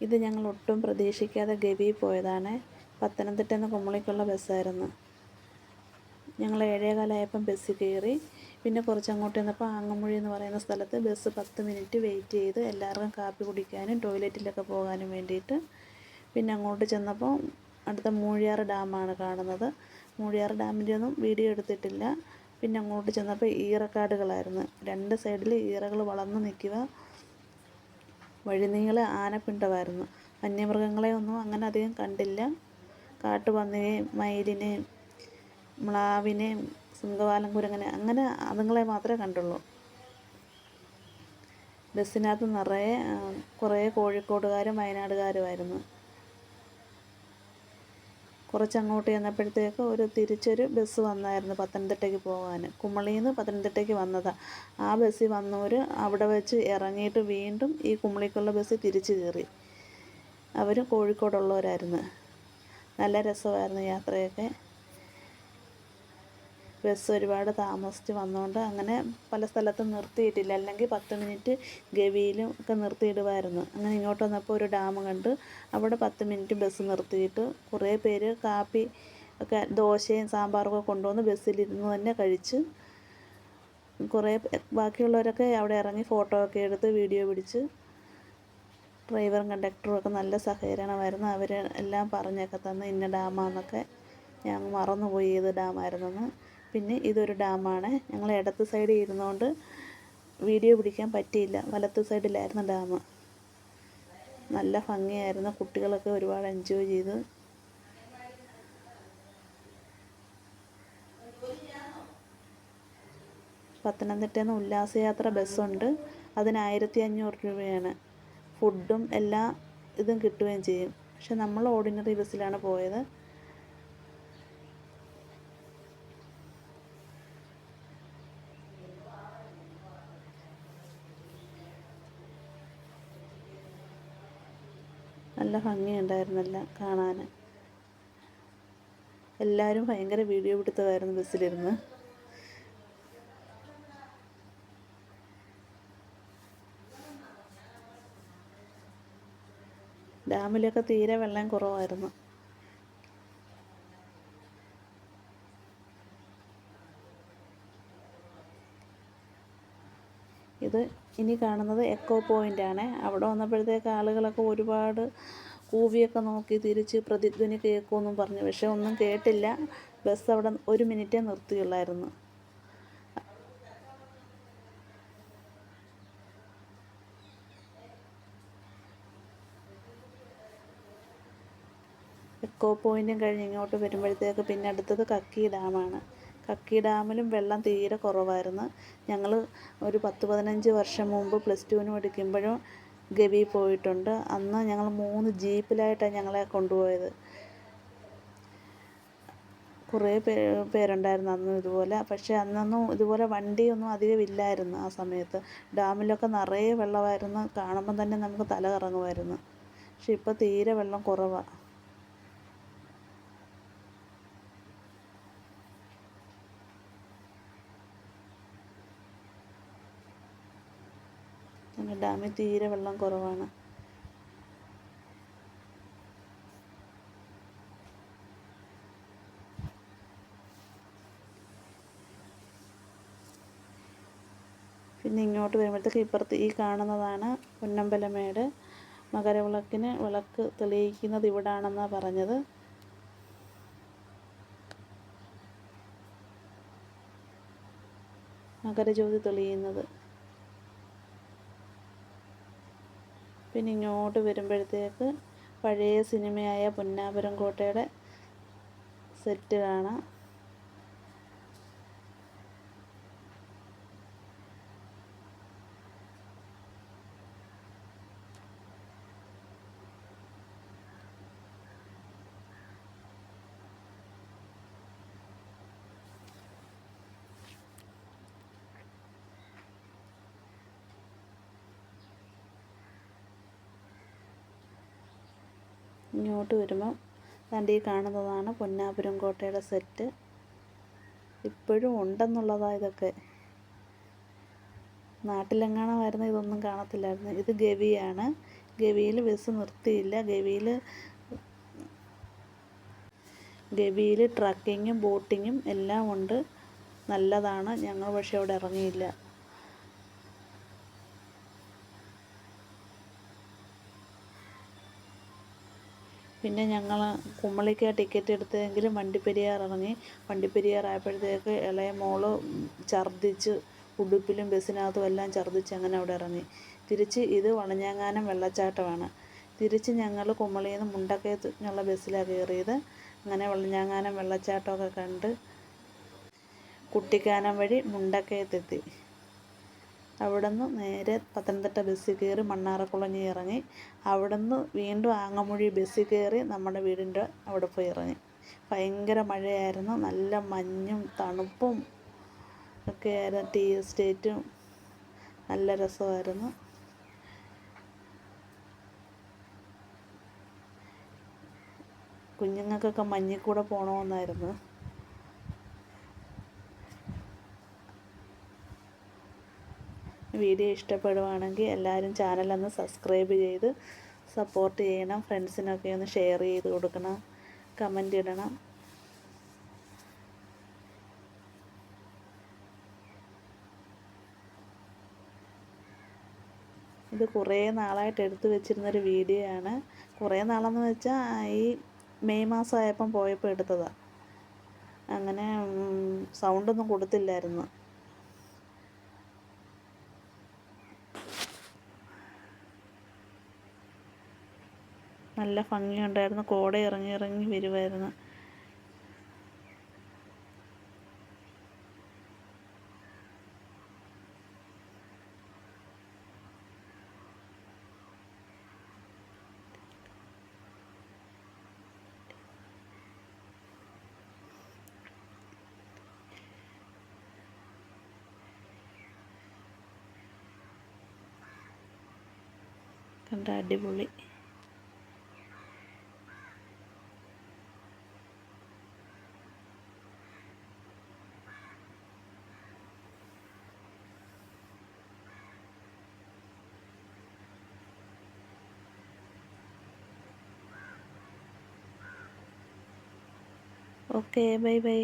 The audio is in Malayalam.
ഇത് ഞങ്ങൾ ഒട്ടും പ്രതീക്ഷിക്കാതെ ഗവിയിൽ പോയതാണ്. പത്തനംതിട്ടയിൽ നിന്ന് കുമളിക്കുള്ള ബസ്സായിരുന്നു. ഞങ്ങൾ 7:15 ബസ്സിൽ കയറി. പിന്നെ കുറച്ചങ്ങോട്ട് ചെന്നപ്പോൾ ആങ്ങമൂഴി എന്ന് പറയുന്ന സ്ഥലത്ത് ബസ് 10 മിനിറ്റ് വെയിറ്റ് ചെയ്ത് എല്ലാവർക്കും കാപ്പി കുടിക്കാനും ടോയ്ലറ്റിലൊക്കെ പോകാനും വേണ്ടിയിട്ട്. പിന്നെ അങ്ങോട്ട് ചെന്നപ്പോൾ അടുത്ത മൂഴിയാറ് ഡാമാണ് കാണുന്നത്. മൂഴിയാറ് ഡാമിൻ്റെ ഒന്നും വീഡിയോ എടുത്തിട്ടില്ല. പിന്നെ അങ്ങോട്ട് ചെന്നപ്പോൾ ഈറക്കാടുകളായിരുന്നു. 2 സൈഡിൽ ഈറകൾ വളർന്നു നിൽക്കുക. വഴിനീളെ ആനപ്പിണ്ടമായിരുന്നു. വന്യമൃഗങ്ങളെ ഒന്നും അങ്ങനെ അധികം കണ്ടില്ല. കാട്ടുപന്നിയെയും മയിലിനെയും മ്ലാവിനെയും സിംഗവാലൻ കുരങ്ങനെ അങ്ങനെ അതുങ്ങളെ മാത്രമേ കണ്ടുള്ളൂ. ബസ്സിനകത്ത് നിറയെ കുറേ കോഴിക്കോടുകാരും വയനാടുകാരുമായിരുന്നു. കുറച്ചങ്ങോട്ട് ചെന്നപ്പോഴത്തേക്ക് തിരിച്ചൊരു ബസ് വന്നായിരുന്നു പത്തനംതിട്ടയ്ക്ക് പോകാൻ. കുമളിയിൽ നിന്ന് പത്തനംതിട്ടയ്ക്ക് വന്നതാണ്. ആ ബസ്സിൽ വന്നവർ അവിടെ വെച്ച് ഇറങ്ങിയിട്ട് വീണ്ടും ഈ കുമളിക്കുള്ള ബസ്സിൽ തിരിച്ച് കയറി. അവർ കോഴിക്കോടുള്ളവരായിരുന്നു. നല്ല രസമായിരുന്നു യാത്രയൊക്കെ. ബസ് ഒരുപാട് താമസിച്ച് വന്നതുകൊണ്ട് അങ്ങനെ പല സ്ഥലത്തും നിർത്തിയിട്ടില്ല. അല്ലെങ്കിൽ 10 മിനിറ്റ് ഗവിയിലും ഒക്കെ നിർത്തിയിടുമായിരുന്നു. അങ്ങനെ ഇങ്ങോട്ട് വന്നപ്പോൾ ഒരു ഡാം കണ്ട് അവിടെ 10 മിനിറ്റ് ബസ് നിർത്തിയിട്ട് കുറേ പേര് കാപ്പി ഒക്കെ ദോശയും സാമ്പാറും ഒക്കെ കൊണ്ടുവന്ന് ബസ്സിലിരുന്ന് തന്നെ കഴിച്ച്. ബാക്കിയുള്ളവരൊക്കെ അവിടെ ഇറങ്ങി ഫോട്ടോ ഒക്കെ എടുത്ത് വീഡിയോ പിടിച്ച്. ഡ്രൈവറും കണ്ടക്ടറും ഒക്കെ നല്ല സഹകരണമായിരുന്നു. അവർ എല്ലാം പറഞ്ഞൊക്കെ തന്ന് ഇന്ന ഡാമാന്നൊക്കെ. ഞാൻ മറന്നുപോയി ഏത് ഡാമായിരുന്നെന്ന്. പിന്നെ ഇതൊരു ഡാമാണ്. ഞങ്ങൾ ഇടത്ത് സൈഡിൽ ഇരുന്നുകൊണ്ട് വീഡിയോ പിടിക്കാൻ പറ്റിയില്ല. വലത്ത് സൈഡിലായിരുന്നു ഡാം. നല്ല ഭംഗിയായിരുന്നു. കുട്ടികളൊക്കെ ഒരുപാട് എൻജോയ് ചെയ്തു. പത്തനംതിട്ടയിൽ നിന്ന് ഉല്ലാസയാത്ര ബസ്സുണ്ട്. അതിന് 1500 രൂപയാണ്. ഫുഡും എല്ലാ ഇതും കിട്ടുകയും ചെയ്യും. പക്ഷെ നമ്മൾ ഓർഡിനറി ബസ്സിലാണ് പോയത്. നല്ല ഭംഗിയുണ്ടായിരുന്നെല്ലാം കാണാൻ. എല്ലാവരും ഭയങ്കര വീഡിയോ പിടുത്തമായിരുന്നു ബസ്സിലിരുന്ന്. ഡാമിലൊക്കെ തീരെ വെള്ളം കുറവായിരുന്നു. ഇത് ഇനി കാണുന്നത് എക്കോ പോയിൻ്റാണ്. അവിടെ വന്നപ്പോഴത്തേക്ക് ആളുകളൊക്കെ ഒരുപാട് കൂവിയൊക്കെ നോക്കി തിരിച്ച് പ്രതിധ്വനി കേൾക്കുമെന്നും പറഞ്ഞു. പക്ഷെ ഒന്നും കേട്ടില്ല. ബസ് അവിടെ 1 മിനിറ്റേ നിർത്തിയുള്ളായിരുന്നു. എക്കോ പോയിൻറ്റും കഴിഞ്ഞ് ഇങ്ങോട്ട് വരുമ്പോഴത്തേക്ക് പിന്നെ അടുത്തത് കക്കി ഡാമാണ്. കക്കി ഡാമിലും വെള്ളം തീരെ കുറവായിരുന്നു. ഞങ്ങൾ ഒരു 10-15 വർഷം മുമ്പ് +2 പഠിക്കുമ്പോഴും ഗവിയിൽ പോയിട്ടുണ്ട്. അന്ന് ഞങ്ങൾ 3 ജീപ്പിലായിട്ടാണ് ഞങ്ങളെ കൊണ്ടുപോയത്. കുറേ പേരുണ്ടായിരുന്നു അന്നും ഇതുപോലെ. പക്ഷേ അന്നൊന്നും ഇതുപോലെ വണ്ടിയൊന്നും അധികം ഇല്ലായിരുന്നു ആ സമയത്ത്. ഡാമിലൊക്കെ നിറയെ വെള്ളമായിരുന്നു. കാണുമ്പം തന്നെ നമുക്ക് തല കറങ്ങുമായിരുന്നു. പക്ഷെ ഇപ്പോൾ തീരെ വെള്ളം കുറവാണ്. ഡാമിൽ തീരെ വെള്ളം കുറവാണ്. പിന്നെ ഇങ്ങോട്ട് വരുമ്പോഴത്തേക്ക് ഇപ്പുറത്ത് ഈ കാണുന്നതാണ് പൊന്നമ്പലമേട്. മകരവിളക്കിന് വിളക്ക് തെളിയിക്കുന്നത് ഇവിടാണെന്നാണ് പറഞ്ഞത്. മകരജ്യോതി തെളിയുന്നത്. പിന്നെ ഇങ്ങോട്ട് വരുമ്പോഴത്തേക്ക് പഴയ സിനിമയായ പൊന്നാപുരം കോട്ടയുടെ സെറ്റ് കാണാം. ഇങ്ങോട്ട് വരുമ്പം ദാണ്ടെ ഈ കാണുന്നതാണ് പൊന്നാപുരം കോട്ടയുടെ സെറ്റ്. ഇപ്പോഴും ഉണ്ടെന്നുള്ളതാണ് ഇതൊക്കെ. നാട്ടിലെങ്ങാണമായിരുന്നു ഇതൊന്നും കാണത്തില്ലായിരുന്നു. ഇത് ഗവിയാണ്. ഗവിയിൽ ബസ് നിർത്തിയില്ല. ഗവിയിൽ ട്രക്കിങ്ങും ബോട്ടിങ്ങും എല്ലാം ഉണ്ട്, നല്ലതാണ്. ഞങ്ങൾ പക്ഷേ അവിടെ ഇറങ്ങിയില്ല. പിന്നെ ഞങ്ങൾ കുമളിക്ക് ടിക്കറ്റ് എടുത്തതെങ്കിലും വണ്ടിപ്പെരിയാർ ഇറങ്ങി. വണ്ടിപ്പെരിയാർ ആയപ്പോഴത്തേക്ക് ഇളയ മോള് ഛർദ്ദിച്ച്, ഉടുപ്പിലും ബസ്സിനകത്തും എല്ലാം ഛർദ്ദിച്ച് അങ്ങനെ അവിടെ ഇറങ്ങി. തിരിച്ച് ഇത് വളഞ്ഞാങ്ങാനം വെള്ളച്ചാട്ടമാണ്. തിരിച്ച് ഞങ്ങൾ കുമളിയിൽ നിന്ന് മുണ്ടക്കയത്തുള്ള ബസ്സിലാണ് കയറിയത്. അങ്ങനെ വളഞ്ഞാങ്ങാനം വെള്ളച്ചാട്ടമൊക്കെ കണ്ട് കുട്ടിക്കാനം വഴി മുണ്ടക്കയത്തെത്തി. അവിടെ നിന്ന് നേരെ പത്തനംതിട്ട ബസ്സിൽ കയറി മണ്ണാറക്കുളഞ്ഞി ഇറങ്ങി. അവിടെ നിന്ന് വീണ്ടും ആങ്ങമൂഴി ബസ്സിൽ കയറി നമ്മുടെ വീടിൻ്റെ അവിടെ പോയി ഇറങ്ങി. ഭയങ്കര മഴയായിരുന്നു, നല്ല മഞ്ഞും തണുപ്പും ഒക്കെ ആയിരുന്നു. ടീ എസ്റ്റേറ്റും നല്ല രസമായിരുന്നു. കുഞ്ഞുങ്ങൾക്കൊക്കെ മഞ്ഞിൽ കൂടെ പോകണമെന്നായിരുന്നു. വീഡിയോ ഇഷ്ടപ്പെടുവാണെങ്കിൽ എല്ലാവരും ചാനലൊന്ന് സബ്സ്ക്രൈബ് ചെയ്ത് സപ്പോർട്ട് ചെയ്യണം. ഫ്രണ്ട്സിനൊക്കെ ഒന്ന് ഷെയർ ചെയ്ത് കൊടുക്കണം, കമൻ്റ് ഇടണം. ഇത് കുറേ നാളായിട്ട് എടുത്തു വെച്ചിരുന്നൊരു വീഡിയോ ആണ്. കുറേ നാളെന്ന് വെച്ചാൽ ഈ മെയ് മാസം ആയപ്പം പോയപ്പോൾ എടുത്തതാണ്. അങ്ങനെ സൗണ്ടൊന്നും കൊടുത്തില്ലായിരുന്നു. നല്ല ഭംഗിയുണ്ടായിരുന്നു. കോട ഇറങ്ങി വരുമായിരുന്നു. കണ്ട അടിപൊളി. Okay, bye bye.